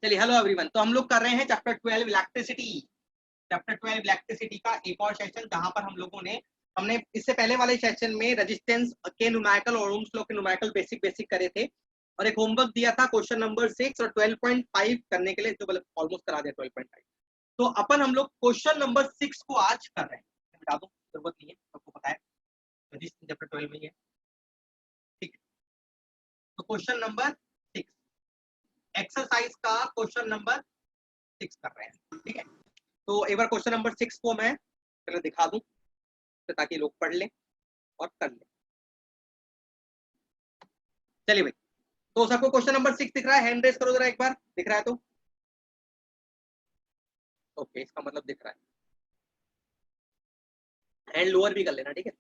चलिए hello everyone. तो हम लोग कर रहे हैं चैप्टर 12 इलेक्ट्रिसिटी। चैप्टर 12 इलेक्ट्रिसिटी का एक और सेशन जहां पर हम लोगों ने हमने इससे पहले वाले सेशन में रेजिस्टेंस के न्यूमेरिकल और ओम्स लॉ के न्यूमेरिकल बेसिक करे थे और एक होमवर्क दिया था क्वेश्चन नंबर 6 और 12.5 करने के लिए, जो मतलब ऑलमोस्ट करा दिया 12.5। तो अपन हम लोग क्वेश्चन नंबर 6 को आज कर रहे हैं। बता दो, जरूरत नहीं है, सबको पता है रेजिस्टेंस चैप्टर 12 में ही है। ठीक है, तो क्वेश्चन नंबर 6 एक्सरसाइज का क्वेश्चन नंबर 6 कर रहे हैं। ठीक है, तो एक बार क्वेश्चन नंबर 6 को मैं पहले दिखा दूं ताकि लोग पढ़ लें और कर लें। चलिए भाई, तो सबको क्वेश्चन नंबर 6 दिख रहा है? हैंड रेस करो जरा एक बार, दिख रहा है तो ओके, इसका मतलब दिख रहा है। हैंड लोअर भी कर लेना, ठीक है।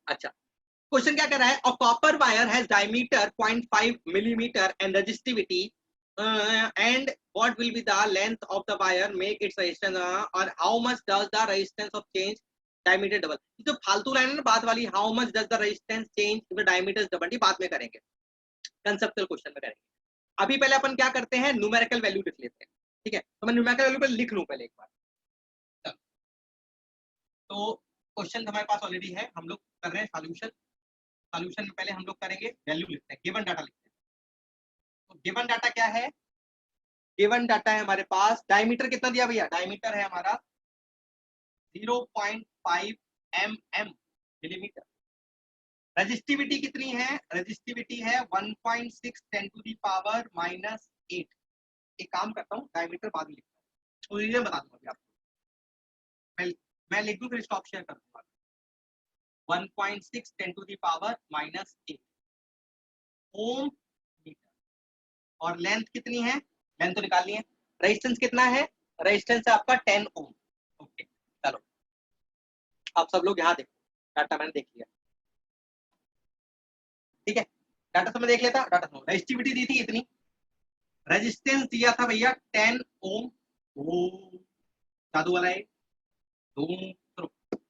अच्छा, क्वेश्चन क्या कर रहा है? A copper wire has diameter 0.5 millimetre and resistivity and what will be the length of the wire, make its resistance or how much does the resistance of change diameter double। ये जो फालतू line है ना बाद वाली, how much does the resistance change if the diameter is double, ये बाद में करेंगे, कंसेप्चुअल क्वेश्चन में करेंगे। अभी पहले अपन क्या करते हैं, न्यूमेरिकल वैल्यू लिख लेते हैं। ठीक है, तो मैं न्यूमेरिकल वैल्यू पे लिख लूं पहले एक बार। तो क्वेश्चन हमारे पास ऑलरेडी है, हम लोग कर रहे हैं सॉल्यूशन। सॉल्यूशन में पहले हम लोग करेंगे वैल्यू लिखते हैं, गिवन डाटा लिखते हैं। तो गिवन डाटा क्या है? गिवन डाटा है हमारे पास, डायमीटर कितना दिया भैया? डायमीटर है हमारा 0.5 mm मिलीमीटर। रेजिस्टिविटी कितनी है? रेजिस्टिविटी है 1.6 10 टू दी पावर -8। एक काम करता हूँ, डायमीटर बाद में लिखता हूँ, तो ये बता दूंगा आपको। मैं लिख दूँ फिर स्टॉप शेयर कर दूंगा। 1.6 10 to the power -8 ohm metre. और लेंथ कितनी है? लेंथ तो निकालनी है। रेजिस्टेंस कितना है? रेजिस्टेंस है आपका 10 ओम। ओके, चलो आप सब लोग यहाँ देखो, डाटा मैंने देख लिया। ठीक है, डाटा सब मैं देख लेता। डाटा सुनो, रेजिस्टिविटी दी थी इतनी, रेजिस्टेंस दिया था भैया 10 ओम। जादू वाला है,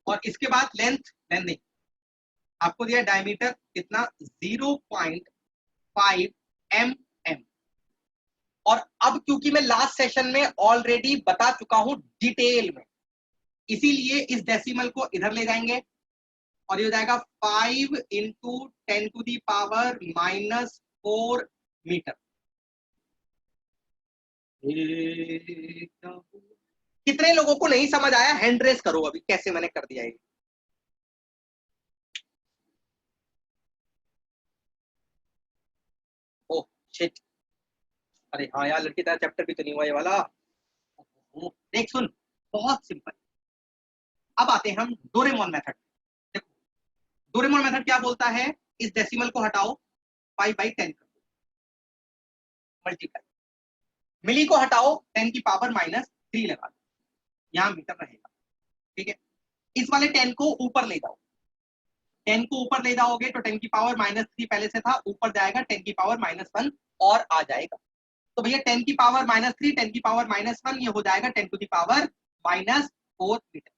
और इसके बाद लेंथ नहीं, आपको दिया डायमीटर कितना? 0.5 mm। और अब क्योंकि मैं लास्ट सेशन में ऑलरेडी बता चुका हूं डिटेल में, इसीलिए इस डेसिमल को इधर ले जाएंगे और ये हो जाएगा 5 into 10 to the power -4 metre. कितने लोगों को नहीं समझ आया? हैंड रेस करो अभी, कैसे मैंने कर दिया ये। ओह शिट, अरे हाँ यार, लड़की तेरा चैप्टर भी तो नहीं हुआ ये वाला। देख सुन, बहुत सिंपल। अब आते हैं हम डोरेमोन मेथड। देखो डोरेमोन मेथड क्या बोलता है, इस डेसिमल को हटाओ, 5/10 कर दो, मल्टीप्लाई। मिली को हटाओ, 10 की पावर -3 लगा दो, यहाँ मीटर रहेगा। ठीक है, इस वाले 10 को ऊपर ले जाओ, 10 को ऊपर ले जाओगे तो 10 की पावर -3 पहले से था, ऊपर जाएगा 10 की पावर -1 और आ जाएगा। तो भैया 10 की पावर -3 10 की पावर -1 ये हो जाएगा 10 टू दी पावर -4 मीटर।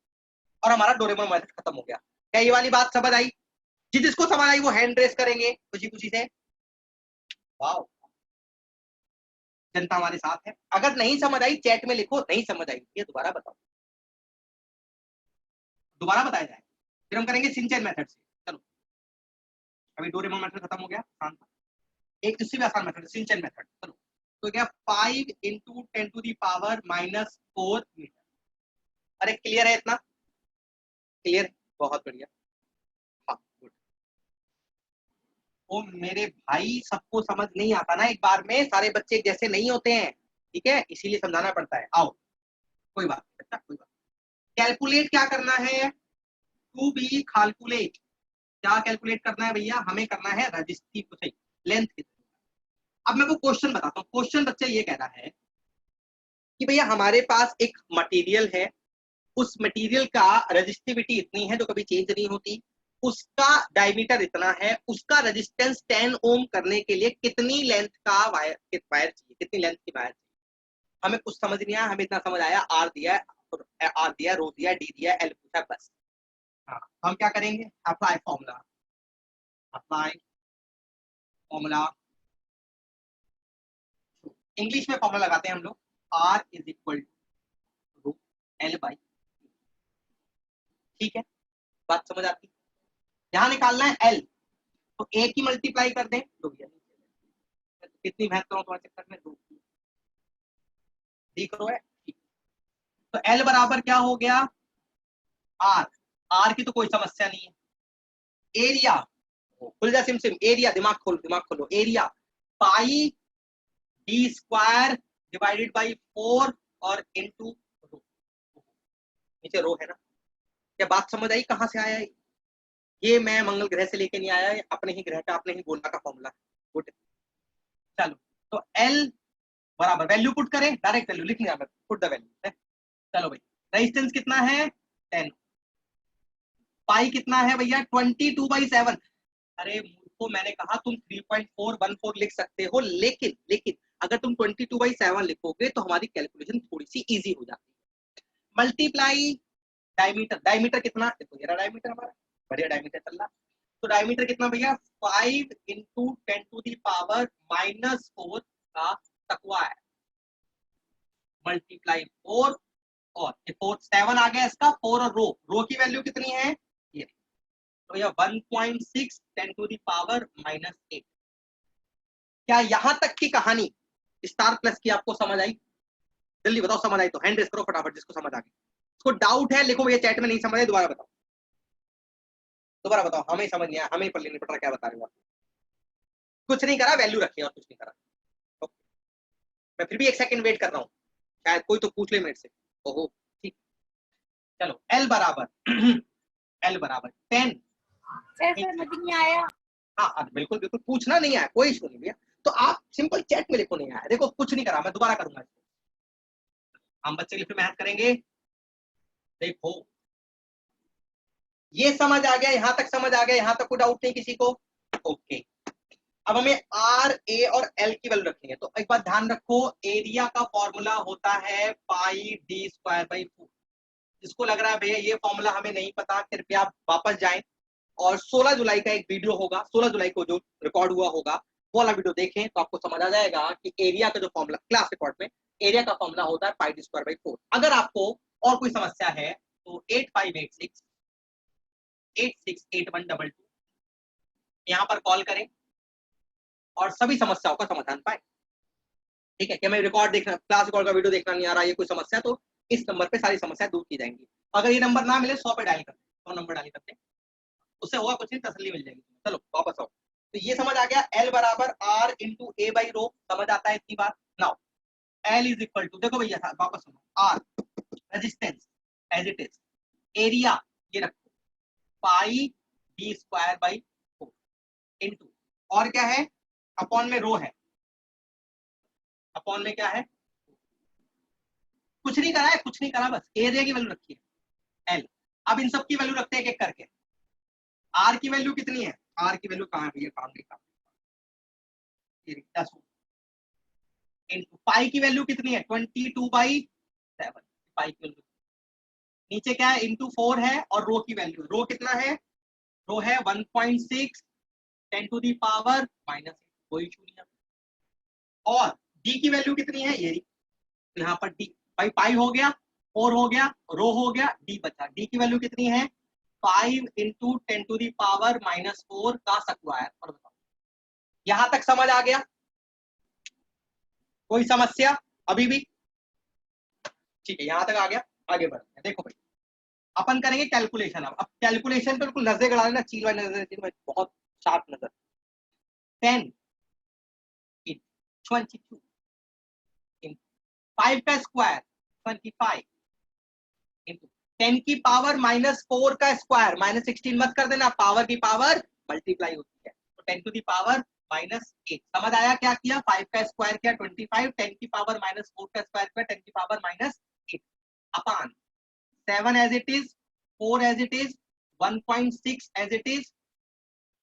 और हमारा डोरेमोन मेथड खत्म हो गया। क्या ये वाली बात समझ आई? जिसको समझ आई वो हैंड रेस करेंगे खुशी खुशी से। वाह, जनता हमारे साथ है। अगर नहीं समझ आई चैट में लिखो, नहीं समझ आई, ये दोबारा बताओ, दोबारा बताया जाए। फिर हम करेंगे सिंचन मेथड से। चलो, अभी डोरेमोन मेथड खत्म हो गया, आसान था। एक इससे भी आसान मेथड सिंचन मेथड। चलो, तो क्या 5 into 10 to the power -4 metre. अरे क्लियर है इतना? क्लियर, बहुत बढ़िया। हाँ गुड। ओ मेरे भाई, सबको समझ नहीं आता ना एक बार में, सारे बच्चे जैसे नहीं होते हैं, ठीक है, इसीलिए समझाना पड़ता है। आओ, कोई बात नहीं, अच्छा कोई बात। कैलकुलेट क्या करना है? टू बी कैलकुलेट, क्या कैलकुलेट करना है भैया? हमें करना है रजिस्टिव सही लेंथ कितनी। अब मैं वो क्वेश्चन बताता हूँ। क्वेश्चन बच्चा ये कह रहा है कि भैया हमारे पास एक मटेरियल है, उस मटेरियल का रेजिस्टिविटी इतनी है जो कभी चेंज नहीं होती, उसका डायमीटर इतना है, उसका रेजिस्टेंस 10 ओम करने के लिए कितनी लेंथ का वायर चाहिए, कितनी लेंथ की वायर चाहिए। हमें कुछ समझ नहीं आया, हमें इतना समझ आया आर दिया है, आर दिया, रो दिया, डी दिया, एल पूछा, बस। हाँ, हम क्या करेंगे? Apply formula, apply formula. English में फॉर्मूला लगाते हैं हम लोग, R is equal to L by, ठीक है, बात समझ आती है। यहां निकालना है L, तो A की मल्टीप्लाई कर दें तो कितनी मेहनत करो तुम्हारे चक्कर में, 2 देख रो है, तो L बराबर क्या हो गया, R, R की तो कोई समस्या नहीं है, एरिया खुल जा सिम सिम, एरिया दिमाग खोलो, area pi D square divided by 4 और इनटू रो, नीचे रो है ना, क्या बात समझ आई कहां से आया ये? मैं मंगल ग्रह से लेके नहीं आया, अपने ही ग्रह का अपने ही गोला का फॉर्मूला। गुड, चलो तो L बराबर वैल्यू पुट करें, डायरेक्ट वैल्यू लिख लिया मैं, पुट द वैल्यू। चलो भाई, रेजिस्टेंस कितना है 10, पाई कितना है भैया 22/7। अरे तो मैंने कहा तुम 3.414 लिख सकते हो, लेकिन लेकिन अगर तुम 22/7 लिखोगे तो हमारी कैलकुलेशन थोड़ी सी इजी हो जाती है। मल्टीप्लाई डायमीटर, डायमीटर कितना, देखो ये डायमीटर हमारा बढ़िया डायमीटर चल रहा, तो डायमीटर कितना भैया 5 इंटू 10 टू दी पावर -4 का स्क्वायर मल्टीप्लाई 4 और 4 7 आ गया इसका, 4 और रो की वैल्यू कितनी है ये, तो यह 1.6 10 टू दी पावर -8। क्या यहां तक की कहानी स्टार प्लस की आपको समझ आई? जल्दी बताओ समझ आई तो हैंड रेस करो फटाफट, जिसको समझ आ गई। उसको डाउट है लिखो भैया चैट में, नहीं समझ आई दोबारा बताओ, दोबारा बताओ, हमें समझ नहीं आया, हमें पर लेने पड़ रहा, क्या बता रहे हो आप? कुछ नहीं करा, वैल्यू रखी और कुछ नहीं करा। ओके, मैं फिर भी 1 सेकंड वेट कर रहा हूँ, शायद कोई तो पूछ ले मेरे से। ओहो ठीक, चलो L बराबर L बराबर 10, समझ नहीं आया। हाँ बिल्कुल बिल्कुल, पूछना नहीं आया कोई इशू नहीं भैया, तो आप सिंपल चैट में लिखो नहीं आया, देखो कुछ नहीं करा, मैं दोबारा करूंगा इसको, हम बच्चे के लिए मेहनत करेंगे। देखो ये समझ आ गया, यहां तक समझ आ गया, यहां तक कोई डाउट नहीं किसी को? ओके, अब हमें R, A और L की वैल्यू रखनी है, तो एक बात ध्यान रखो, एरिया का फॉर्मूला होता है पाई डी स्क्वायर बाई 4। जिसको लग रहा है भैया ये फॉर्मूला हमें नहीं पता, कृपया आप वापस जाएं और 16 जुलाई का एक वीडियो होगा, 16 जुलाई को जो रिकॉर्ड हुआ होगा वो वाला वीडियो देखें, तो आपको समझ आ जाएगा कि एरिया का जो फॉर्मूला क्लास रिकॉर्ड में एरिया का फॉर्मूला होता है पाई डी स्क्वायर बाई 4। अगर आपको और कोई समस्या है तो 8586 868122 यहाँ पर कॉल करें और सभी समस्याओं का समाधान पाए। ठीक है, कि हमें रिकॉर्ड देखना, क्लास रिकॉर्ड का वीडियो देखना नहीं आ रहा, ये कोई समस्या, तो इस नंबर पे सारी समस्या दूर की जाएंगी। अगर ये नंबर ना मिले 100 पे डायल करते, 100 नंबर डायल करते, उससे होगा कुछ नहीं, तसल्ली मिल जाएगी। चलो वापस आओ, तो ये समझ आ गया, L बराबर R into A by rho, समझ आता है इतनी बात। Now L is equal to, देखो भैया वापस सुनो, R resistance as it is, area ये रखो pi D square by 4 into, और क्या है अपॉन में रो है, अपॉन में क्या है, कुछ नहीं करा है, कुछ नहीं करा, बस एरिया की वैल्यू रखी है L। अब इन सब की वैल्यू रखते हैं एक एक करके। R की वैल्यू कितनी है, R की वैल्यू कहां है भैया, कहां गई, पाई की वैल्यू कितनी है 22/7, पाई की वैल्यू नीचे क्या है इंटू 4 है, और रो की वैल्यू, रो कितना है, रो है 1.6 10 टू दी पावर -8, कोई इशू नहीं है। और डी की वैल्यू कितनी है ये, यहाँ पर डी भाई, पाई हो गया, 4 हो गया, रो हो गया, डी बचा, डी की वैल्यू कितनी है 5 इंटू 10 टू दी पावर -4 का स्क्वायर। और बताओ यहां तक समझ आ गया, कोई समस्या अभी भी? ठीक है, यहां तक आ गया, आगे बढ़ते हैं। देखो भाई अपन करेंगे कैलकुलेशन, अब कैलकुलेशन पे बिल्कुल नजर गड़ा लेना, चील वाली नजर, बहुत शार्प नजर। 10 इन 22 इन 5 का स्क्वायर 25 इंटू 10 की पावर -4 का स्क्वायर, -16 मत कर देना, पावर की पावर मल्टीप्लाई होती है, तो 10 टू दी पावर -8। समझ आया क्या किया, 5 का स्क्वायर किया 25, 10 की पावर -4 का स्क्वायर किया 10 की पावर -8 upon 7 as it is, 4 as it is, 1.6 as it is,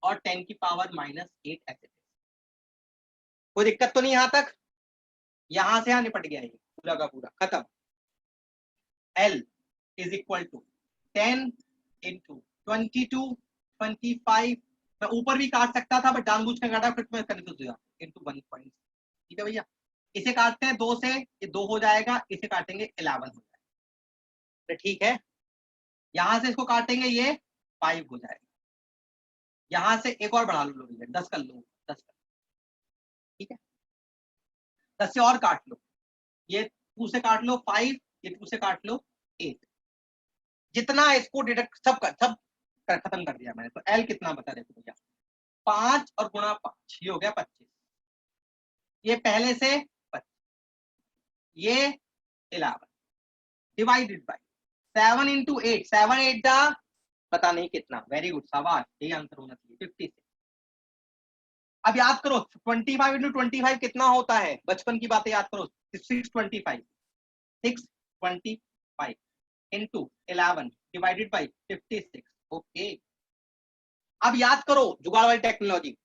और 10 की पावर -8 एज इट इज। कोई दिक्कत तो नहीं यहां तक? यहां से यहां निपट गया ये पूरा का पूरा, खत्म। L is equal to 10 into 22 25, मैं ऊपर भी काट सकता था बट जानबूझ कर काटा, फिर मैं कंफ्यूज हो गया, इंटू 1. ठीक है भैया, इसे काटते हैं 2 से, ये 2 हो जाएगा, इसे काटेंगे 11 हो जाएगा। तो ठीक है, यहां से इसको काटेंगे ये 5 हो जाएगा, यहां से एक और बढ़ा लो, 10 कर लो, 10 कर, ठीक है, 10 से और काट लो, ये 2 से काट लो 5, ये 2 से काट लो 8, जितना इसको डिडक्ट सब खत्म कर दिया मैंने। तो एल कितना बता, देखो भैया 5 और गुणा 5, ये हो गया 25, ये पहले से 25, ये 11 डिवाइडेड बाई 7 इंटू 8, 7 8 दा पता नहीं कितना, वेरी गुड, शाबाश, यही आंसर होना चाहिए 56। अब याद करो 25 इंटू 25 कितना होता है, बचपन की बातें याद करो, 625 इंटू 11 डिवाइडेड बाई 56। ओके, अब याद करो जुगाड़ वाली टेक्नोलॉजी,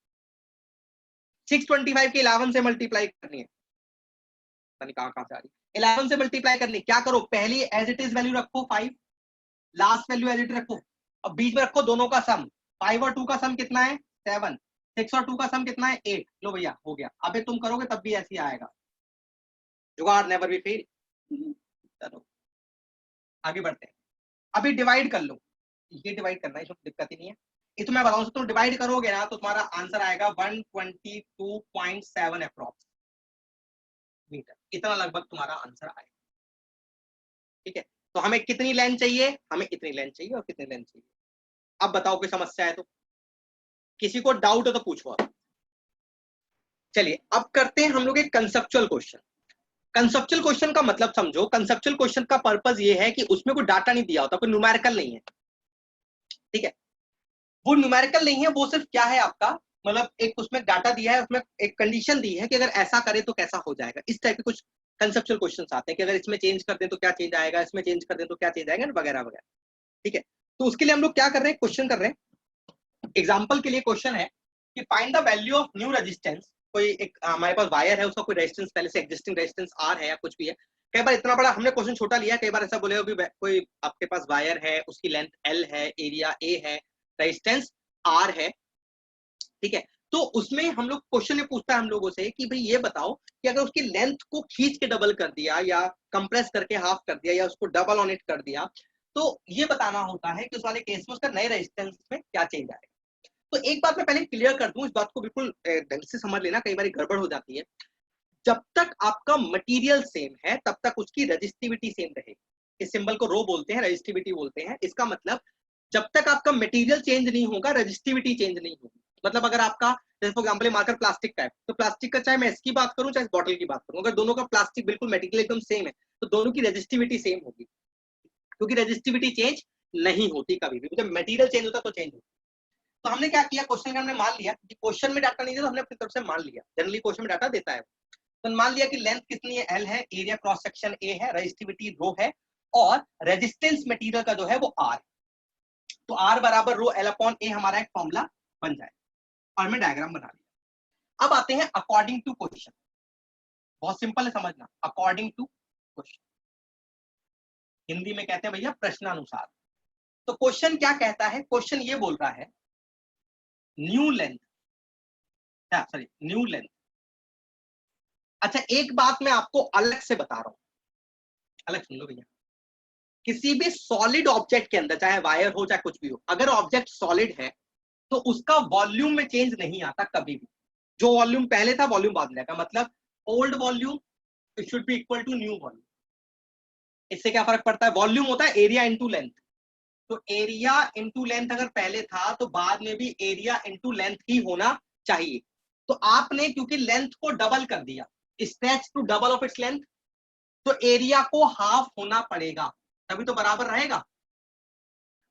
625 के 11 से मल्टीप्लाई करनी है, कहां से आ रही, 11 से मल्टीप्लाई करनी, क्या करो पहली एज इट इज वैल्यू रखो 5, लास्ट वैल्यू एज इट रखो, अब बीच में रखो दोनों का सम, 5 और 2 का सम कितना है 7, 6 और 2 का सम कितना है 8, लो भैया हो गया। अबे तुम करोगे तब भी ऐसे ही आएगा, जुगाड़ नेवर बी फेल। चलो आगे बढ़ते हैं, अभी डिवाइड कर लो, ये डिवाइड करना है, इसमें दिक्कत ही नहीं है, इसमें मैं बताऊं, तुम डिवाइड करोगे ना तो तुम्हारा आंसर आएगा 122.7 अप्रॉक्स मीटर, इतना लगभग तुम्हारा आंसर आएगा। ठीक है, तो हमें कितनी लेंथ चाहिए, हमें इतनी लेंथ चाहिए और कितनी लेंथ चाहिए। अब बताओ कोई समस्या है तो, किसी को डाउट हो तो पूछो आप। चलिए अब करते हैं हम लोग एक कंसेप्चुअल क्वेश्चन। कंसेप्चुअल क्वेश्चन का मतलब समझो, कंसेप्चुअल क्वेश्चन का पर्पस ये है कि उसमें कोई डाटा नहीं दिया होता, कोई न्यूमेरिकल नहीं है, ठीक है, वो न्यूमेरिकल नहीं है, वो सिर्फ क्या है आपका, मतलब एक उसमें डाटा दिया है, उसमें एक कंडीशन दी है कि अगर ऐसा करे तो कैसा हो जाएगा, इस टाइप के कुछ कंसेप्चुअल क्वेश्चंस आते हैं कि अगर इसमें चेंज कर दें तो क्या चेंज आएगा, इसमें चेंज कर दें तो क्या चेंज आएगा, वगैरह वगैरह। ठीक है, तो उसके लिए हम लोग क्या कर रहे हैं, क्वेश्चन कर रहे हैं। एग्जाम्पल के लिए क्वेश्चन है कि find the value of new resistance, कोई एक हमारे पास वायर है, उसका कोई रेजिस्टेंस पहले से एग्जिस्टिंग रेजिस्टेंस आर है या कुछ भी है। कई बार इतना बड़ा हमने क्वेश्चन छोटा लिया, कई बार ऐसा बोले कोई आपके पास वायर है, उसकी लेंथ एल है, एरिया ए है, रेजिस्टेंस आर है, ठीक है, तो उसमें हम लोग क्वेश्चन ये पूछता है हम लोगों से कि भाई ये बताओ कि अगर उसकी लेंथ को खींच के डबल कर दिया या कंप्रेस करके हाफ कर दिया या उसको डबल ऑन इट कर दिया, तो ये बताना होता है कि उस वाले केस में उसका नए रेजिस्टेंस में क्या चेंज आएगा। तो एक बात मैं पहले क्लियर कर दूं, इस बात को बिल्कुल ढंग से समझ लेना, कई बार गड़बड़ हो जाती है। जब तक आपका मटेरियल सेम है तब तक उसकी रेजिस्टिविटी सेम रहेगी। इस सिंबल को रो बोलते हैं, रेजिस्टिविटी बोलते हैं। इसका मतलब जब तक आपका मटेरियल चेंज नहीं होगा रेजिस्टिविटी चेंज नहीं होगी। मतलब अगर आपका जैसे फॉर एग्जांपल मार्कर प्लास्टिक का है, तो प्लास्टिक का चाहे मैं इसकी बात करूं चाहे बॉटल की बात करूं, अगर दोनों का प्लास्टिक बिल्कुल मटेरियल एकदम सेम है तो दोनों की रेजिस्टिविटी सेम होगी, क्योंकि रेजिस्टिविटी चेंज नहीं होती कभी भी, जब मटेरियल चेंज होता तो चेंज होता। तो हमने क्या किया, क्वेश्चन का हमने मान लिया कि क्वेश्चन में डाटा नहीं दिया तो हमने अपनी तरफ से मान लिया, जनरली क्वेश्चन में डाटा देता है, तो मान लिया कि लेंथ कितनी है एल है, एरिया क्रॉस सेक्शन ए है, रेजिस्टिविटी रो है और रेजिस्टेंस मटेरियल का जो है वो आर, तो आर बराबर रो एल अपॉन ए हमारा एक फॉर्मूला बन जाए और हमें डायग्राम बना लिया। अब आते हैं अकॉर्डिंग टू क्वेश्चन, बहुत सिंपल है समझना, अकॉर्डिंग टू क्वेश्चन, हिंदी में कहते हैं भैया प्रश्नानुसार। तो क्वेश्चन क्या कहता है, क्वेश्चन ये बोल रहा है new length, sorry new length. अच्छा एक बात मैं आपको अलग से बता रहा हूं, अलग सुन लो भैया, किसी भी सॉलिड ऑब्जेक्ट के अंदर चाहे वायर हो चाहे कुछ भी हो, अगर ऑब्जेक्ट सॉलिड है तो उसका वॉल्यूम में चेंज नहीं आता कभी भी, जो वॉल्यूम पहले था वॉल्यूम बाद में आएगा, मतलब old volume it should be equal to new volume. इससे क्या फर्क पड़ता है, वॉल्यूम होता है एरिया इंटू लेंथ, तो एरिया इंटू लेंथ अगर पहले था तो बाद में भी एरिया इंटू लेंथ ही होना चाहिए। तो आपने क्योंकि लेंथ को डबल कर दिया, stretch to double of its length, तो एरिया को हाफ होना पड़ेगा तभी तो बराबर रहेगा।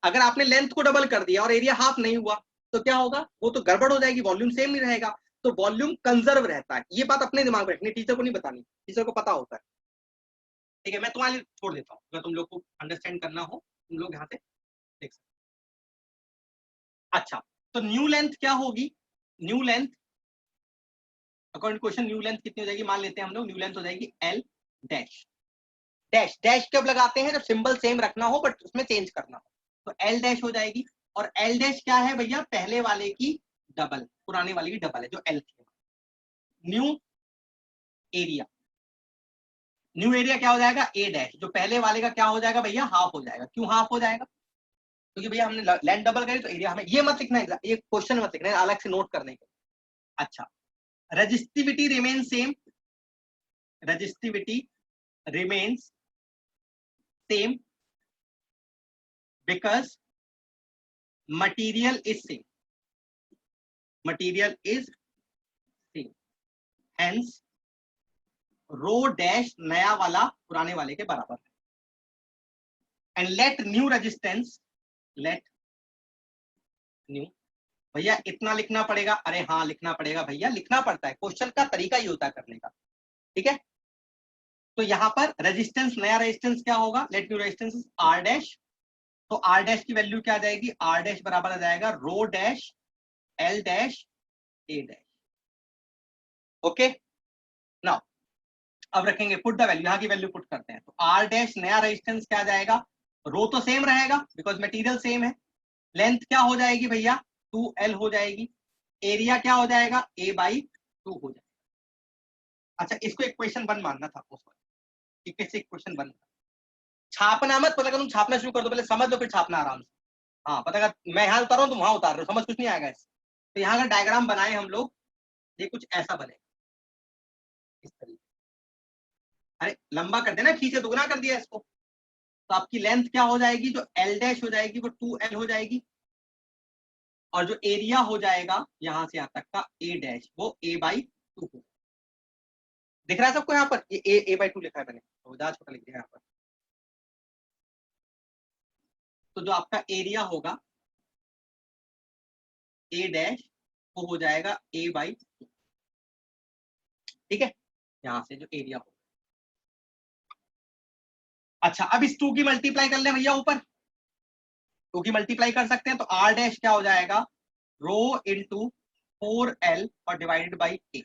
अगर आपने लेंथ को डबल कर दिया और एरिया हाफ नहीं हुआ तो क्या होगा, वो तो गड़बड़ हो जाएगी, वॉल्यूम सेम नहीं रहेगा। तो वॉल्यूम कंजर्व रहता है, ये बात अपने दिमाग में रखनी, टीचर को नहीं बतानी, टीचर को पता होता है। ठीक है, मैं तुम्हारे लिए छोड़ देता हूँ, अगर तुम लोग को अंडरस्टैंड करना हो तुम लोग यहाँ से देख सकते। अच्छा तो न्यू लेंथ क्या होगी, new length according question new length कितनी हो जाएगी, मान लेते हैं हम लोग न्यू लेंथ हो जाएगी एल डैश। डैश डैश कब लगाते हैं, जब सिंबल सेम रखना हो बट उसमें चेंज करना हो, तो एल डैश हो जाएगी। और एल डैश क्या है भैया, पहले वाले की डबल, पुराने वाले की डबल है जो एल थी। न्यू एरिया, न्यू एरिया क्या हो जाएगा ए डैश, जो पहले वाले का क्या हो जाएगा भैया हाफ हो जाएगा। क्यों हाफ हो जाएगा? क्योंकि भैया हमने लैंड डबल करी तो एरिया, हमें ये मत लिखना है, ये क्वेश्चन मत लिखना है, अलग से नोट करने के। अच्छा, resistivity remain same, resistivity remains same because material is same, material is same, hence rho dash नया वाला पुराने वाले के बराबर है। And let new resistance, let new, भैया इतना लिखना पड़ेगा, अरे हाँ लिखना पड़ेगा भैया, लिखना पड़ता है, क्वेश्चन का तरीका ही होता है करने का, ठीक है। तो यहां पर रेजिस्टेंस, नया रेजिस्टेंस क्या होगा, let new resistance R dash, तो आर डैश की वैल्यू क्या आ जाएगी, आर डैश बराबर आ जाएगा rho dash L dash A dash. Okay, now अब रखेंगे पुट द वैल्यू, यहां की वैल्यू पुट करते हैं, तो आर डैश नया रेजिस्टेंस क्या आ जाएगा, रो तो सेम रहेगा बिकॉज मटेरियल सेम है, लेंथ क्या हो जाएगी भैया 2L हो जाएगी, एरिया क्या हो जाएगा A/2 हो जाएगा। अच्छा, इसको इक्वेशन 1 मानना था, इक्वेशन 1 छापना मत, पता कर तुम छापना शुरू कर दो, पहले समझ लो फिर छापना आराम से। हाँ, पता कर मैं यहाँ उतार रहा हूँ तुम वहां उतार रहे हो, समझ कुछ नहीं आएगा इससे। तो यहाँ का डायग्राम बनाए हम लोग, ये कुछ ऐसा बनेगा इस तरीके, अरे लंबा कर देना, खींचे दुगना कर दिया इसको, तो आपकी लेंथ क्या हो जाएगी, जो L डैश हो जाएगी वो 2L हो जाएगी, और जो एरिया हो जाएगा यहां से यहां तक का A डैश वो A/2 हो। दिख रहा है सबको यहाँ पर, ये A/2 लिखा है मैंने, तो ज्यादा छोटा लिख दिया यहाँ पर। तो जो आपका एरिया होगा A डैश वो हो जाएगा A/2, ठीक है, यहां से जो एरिया होगा। अच्छा, अब इस 2 की मल्टीप्लाई कर ले भैया, ऊपर 2 की मल्टीप्लाई कर सकते हैं, तो R डैश क्या हो जाएगा रो इंटू 4L और डिवाइडेड बाई A।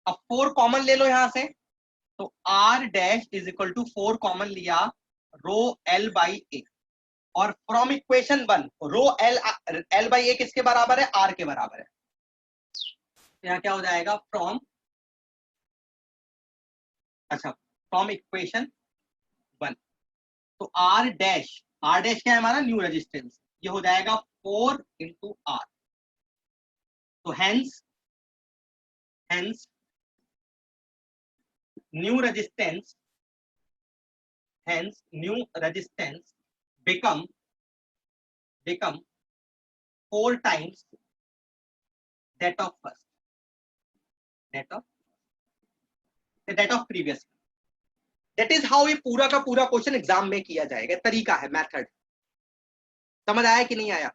अब 4 कॉमन ले लो यहां से, तो R dash is equal to 4 common लिया रो L/A, और फ्रॉम इक्वेशन 1 रो L/A किसके बराबर है, R के बराबर है। यहाँ क्या हो जाएगा फ्रॉम, अच्छा फ्रॉम इक्वेशन 1, तो R डैश क्या है हमारा न्यू रेजिस्टेंस, ये हो जाएगा 4 इंटू R, तो hence new resistance, become 4 times that of first, that of previous। That is how ये पूरा का पूरा क्वेश्चन एग्जाम में किया जाएगा, तरीका है, मेथड। समझ आया कि नहीं आया?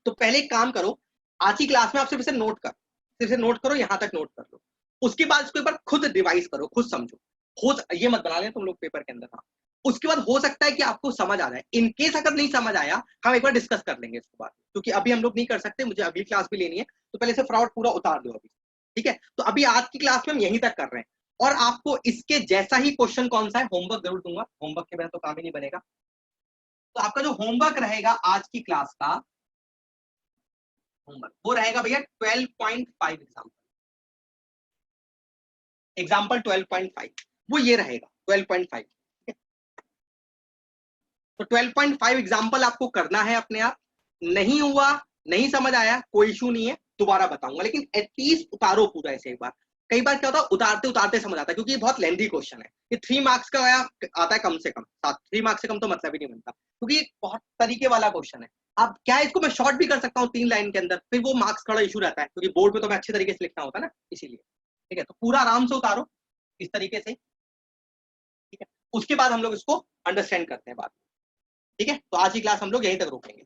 तो पहले एक काम करो, आज की क्लास में आप सिर्फ इसे नोट कर, सिर्फ नोट करो, यहां तक नोट कर लो, उसके बाद इसको एक बार खुद रिवाइज करो, खुद समझो, खुद ये मत बना लें तुम लोग पेपर के अंदर। हाँ, उसके बाद हो सकता है कि आपको समझ आ जाए, इनकेस अगर नहीं समझ आया हम एक बार डिस्कस कर लेंगे इसके बाद, क्योंकि अभी हम लोग नहीं कर सकते, मुझे अगली क्लास भी लेनी है, तो पहले से फ्रॉड पूरा उतार दो अभी, ठीक है। तो अभी आज की क्लास में हम यहीं तक कर रहे हैं, और आपको इसके जैसा ही क्वेश्चन कौन सा है, होमवर्क जरूर दूंगा, होमवर्क के बिना तो काम ही नहीं बनेगा। तो आपका जो होमवर्क रहेगा आज की क्लास का होमवर्क, वो रहेगा भैया 12.5 एग्जाम्पल 12.5, वो ये रहेगा 12.5। तो 12.5 एग्जाम्पल आपको करना है अपने आप, नहीं हुआ, नहीं समझ आया, कोई इशू नहीं है, दोबारा बताऊंगा, लेकिन एटलीस्ट उतारो पूरा ऐसे एक बार। कई बार क्या होता है उतारते उतारते समझ आता है, क्योंकि ये बहुत लेंथी क्वेश्चन है, ये 3 मार्क्स का आता है कम से कम, 3 मार्क्स से कम तो मतलब ही नहीं बनता, क्योंकि ये बहुत तरीके वाला क्वेश्चन है। अब क्या है, इसको मैं शॉर्ट भी कर सकता हूँ 3 लाइन के अंदर, फिर वो मार्क्स थोड़ा इशू रहता है, क्योंकि बोर्ड में तो मैं अच्छे तरीके से लिखना होता है ना, इसीलिए, ठीक है। तो पूरा आराम से उतारो इस तरीके से, ठीक है, उसके बाद हम लोग इसको अंडरस्टैंड करते हैं बात, ठीक है। तो आज की क्लास हम लोग यहीं तक रोकेंगे।